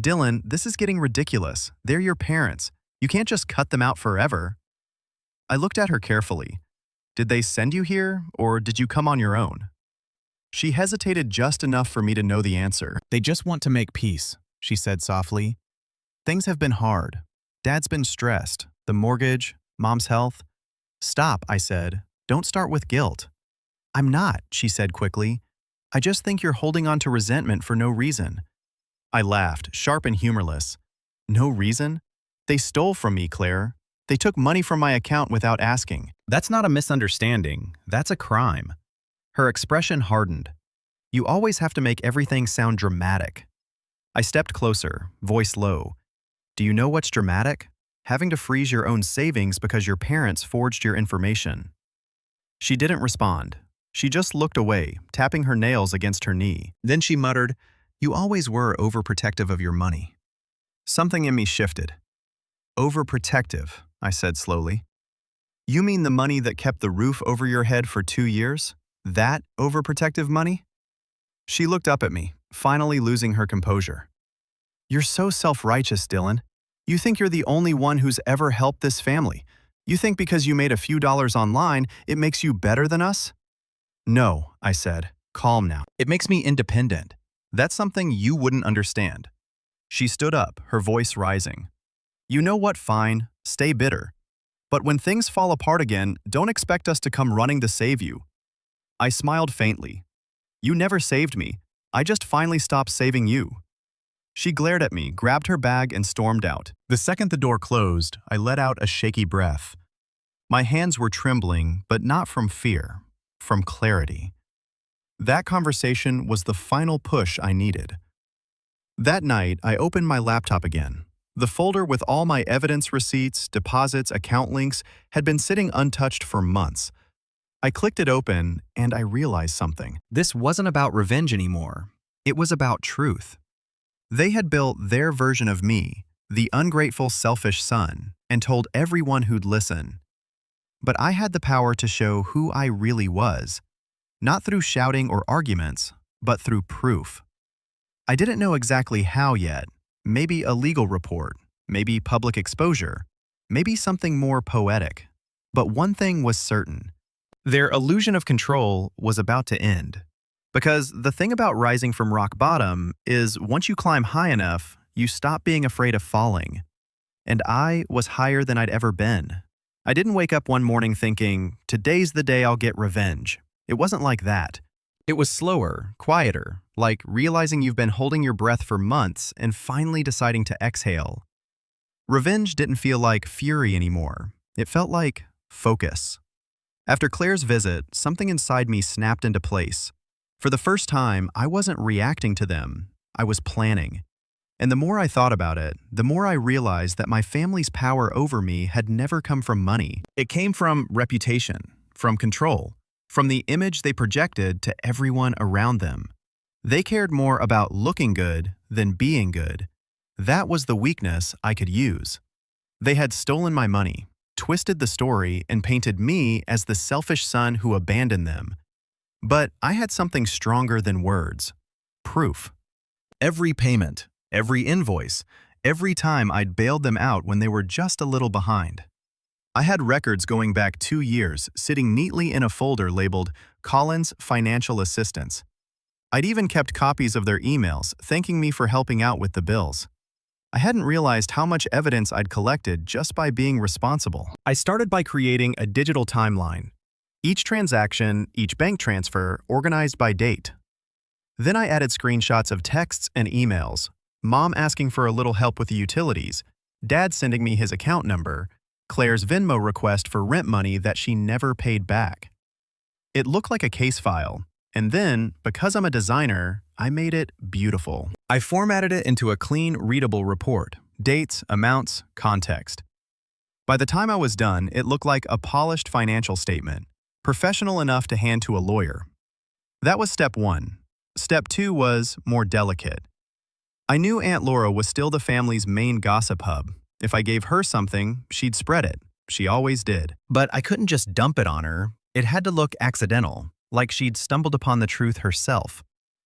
"Dylan, this is getting ridiculous. They're your parents. You can't just cut them out forever." I looked at her carefully. "Did they send you here, or did you come on your own?" She hesitated just enough for me to know the answer. "They just want to make peace," she said softly. "Things have been hard. Dad's been stressed. The mortgage, Mom's health." "Stop," I said. "Don't start with guilt." "I'm not," she said quickly. "I just think you're holding on to resentment for no reason." I laughed, sharp and humorless. No reason? They stole from me, Claire. They took money from my account without asking. That's not a misunderstanding. That's a crime. Her expression hardened. You always have to make everything sound dramatic. I stepped closer, voice low. Do you know what's dramatic? Having to freeze your own savings because your parents forged your information. She didn't respond. She just looked away, tapping her nails against her knee. Then she muttered, "You always were overprotective of your money." Something in me shifted. Overprotective, I said slowly. You mean the money that kept the roof over your head for 2 years? That overprotective money? She looked up at me, finally losing her composure. You're so self-righteous, Dylan. You think you're the only one who's ever helped this family. You think because you made a few dollars online, it makes you better than us? No, I said, calm now. It makes me independent. That's something you wouldn't understand. She stood up, her voice rising. You know what, fine, stay bitter. But when things fall apart again, don't expect us to come running to save you. I smiled faintly. You never saved me. I just finally stopped saving you. She glared at me, grabbed her bag, and stormed out. The second the door closed, I let out a shaky breath. My hands were trembling, but not from fear, from clarity. That conversation was the final push I needed. That night, I opened my laptop again. The folder with all my evidence receipts, deposits, account links had been sitting untouched for months. I clicked it open, and I realized something. This wasn't about revenge anymore. It was about truth. They had built their version of me, the ungrateful, selfish son, and told everyone who'd listen. But I had the power to show who I really was, not through shouting or arguments, but through proof. I didn't know exactly how yet. Maybe a legal report, maybe public exposure, maybe something more poetic. But one thing was certain. Their illusion of control was about to end. Because the thing about rising from rock bottom is once you climb high enough, you stop being afraid of falling. And I was higher than I'd ever been. I didn't wake up one morning thinking, today's the day I'll get revenge. It wasn't like that. It was slower, quieter, like realizing you've been holding your breath for months and finally deciding to exhale. Revenge didn't feel like fury anymore. It felt like focus. After Claire's visit, something inside me snapped into place. For the first time, I wasn't reacting to them. I was planning. And the more I thought about it, the more I realized that my family's power over me had never come from money. It came from reputation, from control, from the image they projected to everyone around them. They cared more about looking good than being good. That was the weakness I could use. They had stolen my money, twisted the story, and painted me as the selfish son who abandoned them. But I had something stronger than words. Proof. Every payment, every invoice, every time I'd bailed them out when they were just a little behind. I had records going back 2 years sitting neatly in a folder labeled Collins Financial Assistance. I'd even kept copies of their emails thanking me for helping out with the bills. I hadn't realized how much evidence I'd collected just by being responsible. I started by creating a digital timeline. Each transaction, each bank transfer, organized by date. Then I added screenshots of texts and emails, Mom asking for a little help with the utilities, Dad sending me his account number, Claire's Venmo request for rent money that she never paid back. It looked like a case file, and then, because I'm a designer, I made it beautiful. I formatted it into a clean, readable report, dates, amounts, context. By the time I was done, it looked like a polished financial statement, professional enough to hand to a lawyer. That was step 1. Step 2 was more delicate. I knew Aunt Laura was still the family's main gossip hub. If I gave her something, she'd spread it. She always did. But I couldn't just dump it on her. It had to look accidental, like she'd stumbled upon the truth herself.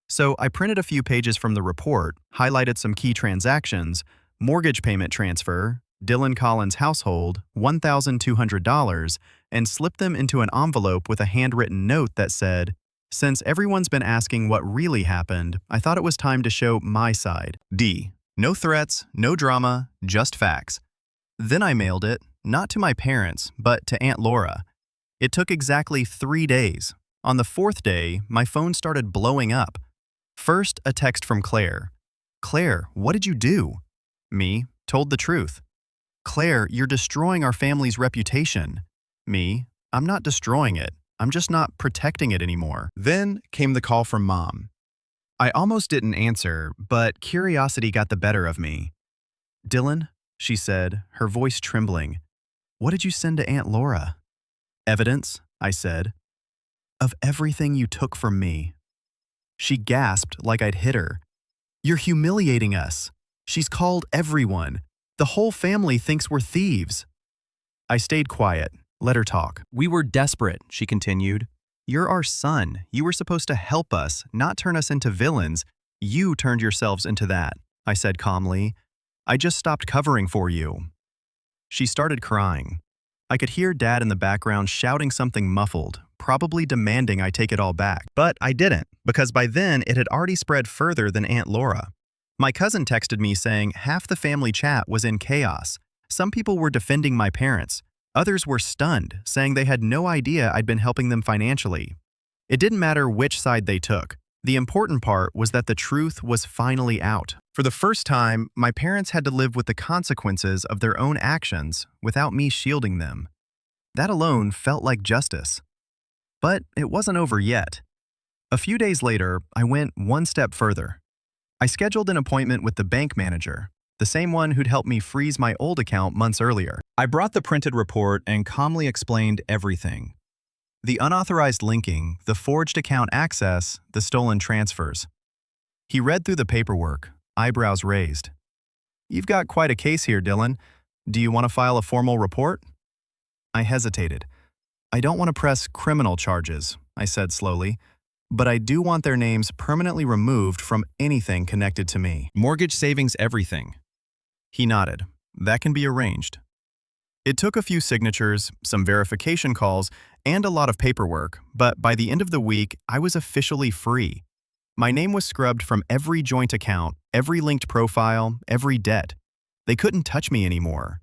So I printed a few pages from the report, highlighted some key transactions, mortgage payment transfer, Dylan Collins' household, $1,200, and slipped them into an envelope with a handwritten note that said, "Since everyone's been asking what really happened, I thought it was time to show my side. D. No threats, no drama, just facts." Then I mailed it, not to my parents, but to Aunt Laura. It took exactly 3 days. On the 4th day, my phone started blowing up. First, a text from Claire. Claire, what did you do? Me, told the truth. Claire, you're destroying our family's reputation. Me, I'm not destroying it. I'm just not protecting it anymore. Then came the call from Mom. I almost didn't answer, but curiosity got the better of me. Dylan, she said, her voice trembling, what did you send to Aunt Laura? Evidence, I said, of everything you took from me. She gasped like I'd hit her. You're humiliating us. She's called everyone. The whole family thinks we're thieves. I stayed quiet, let her talk. We were desperate, she continued. You're our son. You were supposed to help us, not turn us into villains. You turned yourselves into that, I said calmly. I just stopped covering for you. She started crying. I could hear Dad in the background shouting something muffled, probably demanding I take it all back. But I didn't, because by then it had already spread further than Aunt Laura. My cousin texted me saying half the family chat was in chaos. Some people were defending my parents. Others were stunned, saying they had no idea I'd been helping them financially. It didn't matter which side they took. The important part was that the truth was finally out. For the first time, my parents had to live with the consequences of their own actions without me shielding them. That alone felt like justice. But it wasn't over yet. A few days later, I went one step further. I scheduled an appointment with the bank manager, the same one who'd helped me freeze my old account months earlier. I brought the printed report and calmly explained everything. The unauthorized linking, the forged account access, the stolen transfers. He read through the paperwork, eyebrows raised. You've got quite a case here, Dylan. Do you want to file a formal report? I hesitated. I don't want to press criminal charges, I said slowly, but I do want their names permanently removed from anything connected to me. Mortgage savings everything. He nodded. That can be arranged. It took a few signatures, some verification calls, and a lot of paperwork, but by the end of the week, I was officially free. My name was scrubbed from every joint account, every linked profile, every debt. They couldn't touch me anymore.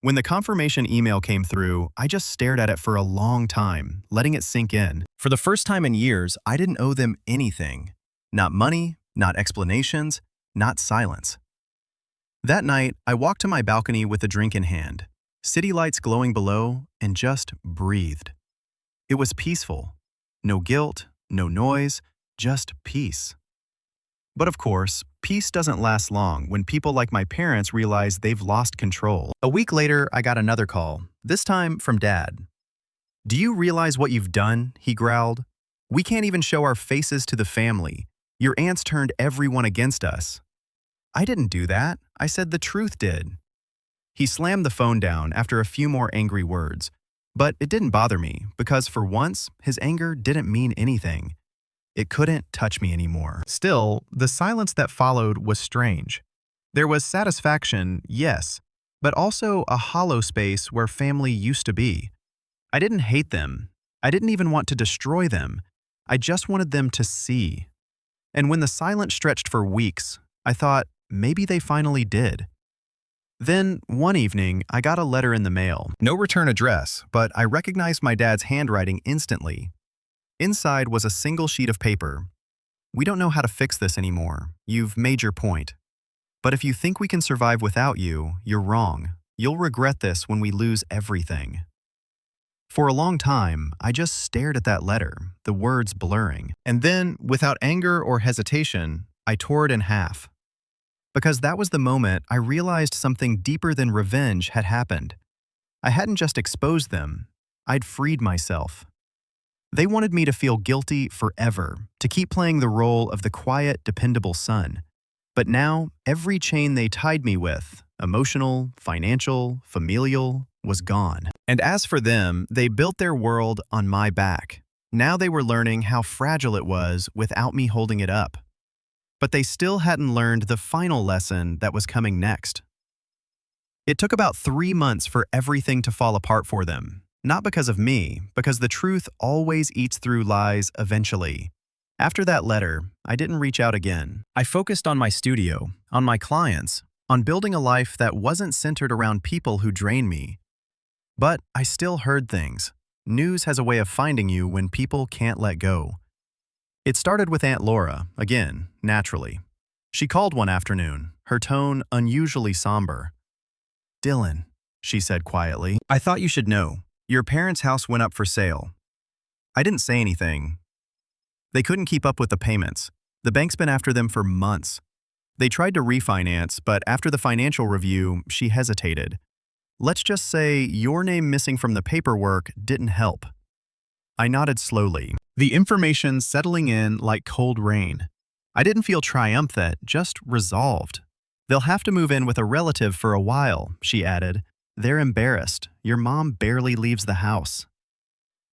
When the confirmation email came through, I just stared at it for a long time, letting it sink in. For the first time in years, I didn't owe them anything. Not money, not explanations, not silence. That night, I walked to my balcony with a drink in hand, city lights glowing below, and just breathed. It was peaceful. No guilt, no noise, just peace. But of course, peace doesn't last long when people like my parents realize they've lost control. A week later, I got another call, this time from Dad. Do you realize what you've done? He growled. We can't even show our faces to the family. Your aunts turned everyone against us. I didn't do that. I said the truth did. He slammed the phone down after a few more angry words. But it didn't bother me because for once, his anger didn't mean anything. It couldn't touch me anymore. Still, the silence that followed was strange. There was satisfaction, yes, but also a hollow space where family used to be. I didn't hate them. I didn't even want to destroy them. I just wanted them to see. And when the silence stretched for weeks, I thought maybe they finally did. Then, one evening, I got a letter in the mail. No return address, but I recognized my dad's handwriting instantly. Inside was a single sheet of paper. We don't know how to fix this anymore. You've made your point. But if you think we can survive without you, you're wrong. You'll regret this when we lose everything. For a long time, I just stared at that letter, the words blurring. And then, without anger or hesitation, I tore it in half. Because that was the moment I realized something deeper than revenge had happened. I hadn't just exposed them, I'd freed myself. They wanted me to feel guilty forever, to keep playing the role of the quiet, dependable son. But now, every chain they tied me with, emotional, financial, familial, was gone. And as for them, they built their world on my back. Now they were learning how fragile it was without me holding it up. But they still hadn't learned the final lesson that was coming next. It took about 3 months for everything to fall apart for them. Not because of me, because the truth always eats through lies eventually. After that letter, I didn't reach out again. I focused on my studio, on my clients, on building a life that wasn't centered around people who drain me. But I still heard things. News has a way of finding you when people can't let go. It started with Aunt Laura, again, naturally. She called one afternoon, her tone unusually somber. "Dylan," she said quietly, "I thought you should know. Your parents' house went up for sale." I didn't say anything. They couldn't keep up with the payments. The bank's been after them for months. They tried to refinance, but after the financial review, she hesitated. Let's just say your name missing from the paperwork didn't help. I nodded slowly, the information settling in like cold rain. I didn't feel triumphant, just resolved. They'll have to move in with a relative for a while, she added. They're embarrassed. Your mom barely leaves the house.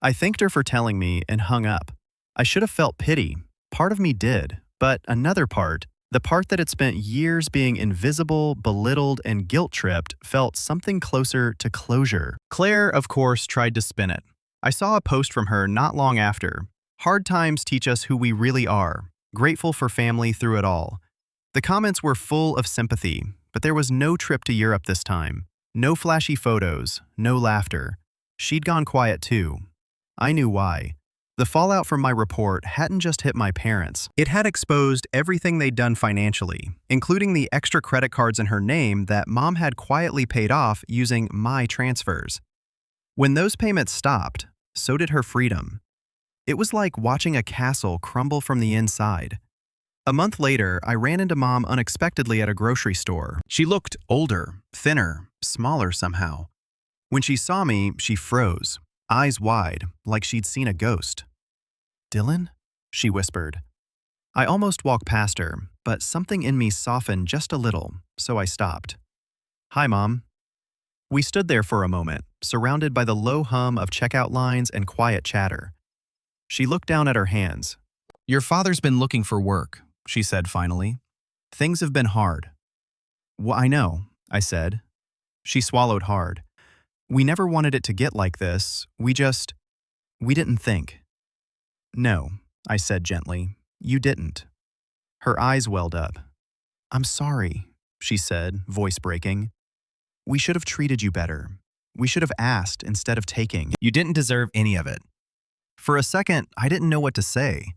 I thanked her for telling me and hung up. I should have felt pity. Part of me did, but another part, the part that had spent years being invisible, belittled, and guilt-tripped, felt something closer to closure. Claire, of course, tried to spin it. I saw a post from her not long after. Hard times teach us who we really are. Grateful for family through it all. The comments were full of sympathy, but there was no trip to Europe this time. No flashy photos, no laughter. She'd gone quiet too. I knew why. The fallout from my report hadn't just hit my parents. It had exposed everything they'd done financially, including the extra credit cards in her name that Mom had quietly paid off using my transfers. When those payments stopped, so did her freedom. It was like watching a castle crumble from the inside. A month later, I ran into Mom unexpectedly at a grocery store. She looked older, thinner, smaller somehow. When she saw me, she froze, eyes wide, like she'd seen a ghost. "Dylan?" she whispered. I almost walked past her, but something in me softened just a little, so I stopped. "Hi, Mom." We stood there for a moment, surrounded by the low hum of checkout lines and quiet chatter. She looked down at her hands. "Your father's been looking for work," she said finally. "Things have been hard." "Well, I know," I said. She swallowed hard. "We never wanted it to get like this. We didn't think." "No," I said gently. "You didn't." Her eyes welled up. "I'm sorry," she said, voice breaking. "We should have treated you better. We should have asked instead of taking. You didn't deserve any of it." For a second, I didn't know what to say.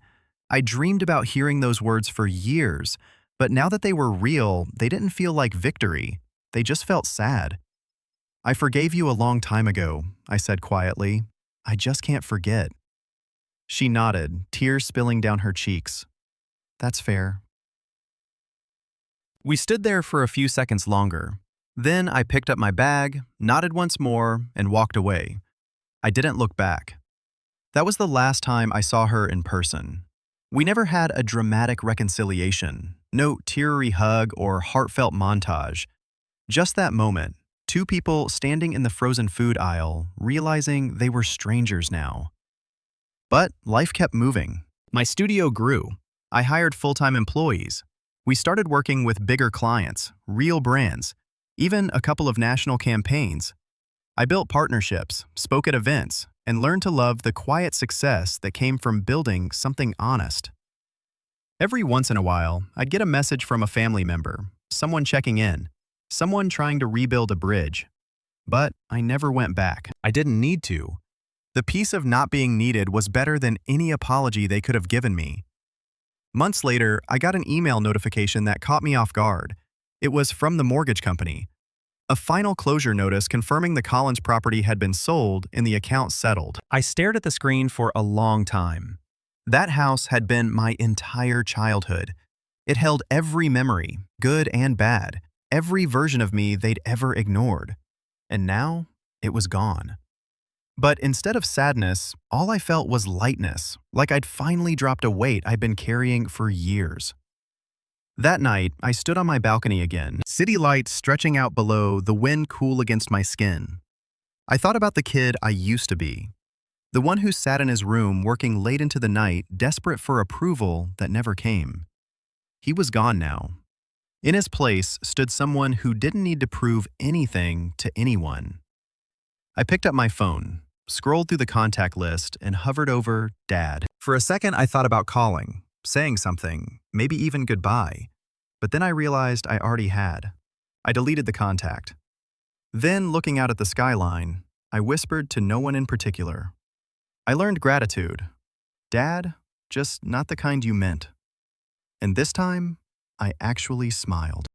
I dreamed about hearing those words for years, but now that they were real, they didn't feel like victory. They just felt sad. "I forgave you a long time ago," I said quietly. "I just can't forget." She nodded, tears spilling down her cheeks. "That's fair." We stood there for a few seconds longer. Then I picked up my bag, nodded once more, and walked away. I didn't look back. That was the last time I saw her in person. We never had a dramatic reconciliation, no teary hug or heartfelt montage. Just that moment, two people standing in the frozen food aisle, realizing they were strangers now. But life kept moving. My studio grew. I hired full-time employees. We started working with bigger clients, real brands, even a couple of national campaigns. I built partnerships, spoke at events, and learned to love the quiet success that came from building something honest. Every once in a while, I'd get a message from a family member, someone checking in, someone trying to rebuild a bridge. But I never went back. I didn't need to. The peace of not being needed was better than any apology they could have given me. Months later, I got an email notification that caught me off guard. It was from the mortgage company. A final closure notice confirming the Collins property had been sold and the account settled. I stared at the screen for a long time. That house had been my entire childhood. It held every memory, good and bad, every version of me they'd ever ignored. And now, it was gone. But instead of sadness, all I felt was lightness, like I'd finally dropped a weight I'd been carrying for years. That night, I stood on my balcony again, city lights stretching out below, the wind cool against my skin. I thought about the kid I used to be, the one who sat in his room working late into the night, desperate for approval that never came. He was gone now. In his place stood someone who didn't need to prove anything to anyone. I picked up my phone, scrolled through the contact list, and hovered over Dad. For a second, I thought about calling, saying something, maybe even goodbye. But then I realized I already had. I deleted the contact. Then, looking out at the skyline, I whispered to no one in particular. I learned gratitude. Dad, just not the kind you meant. And this time, I actually smiled.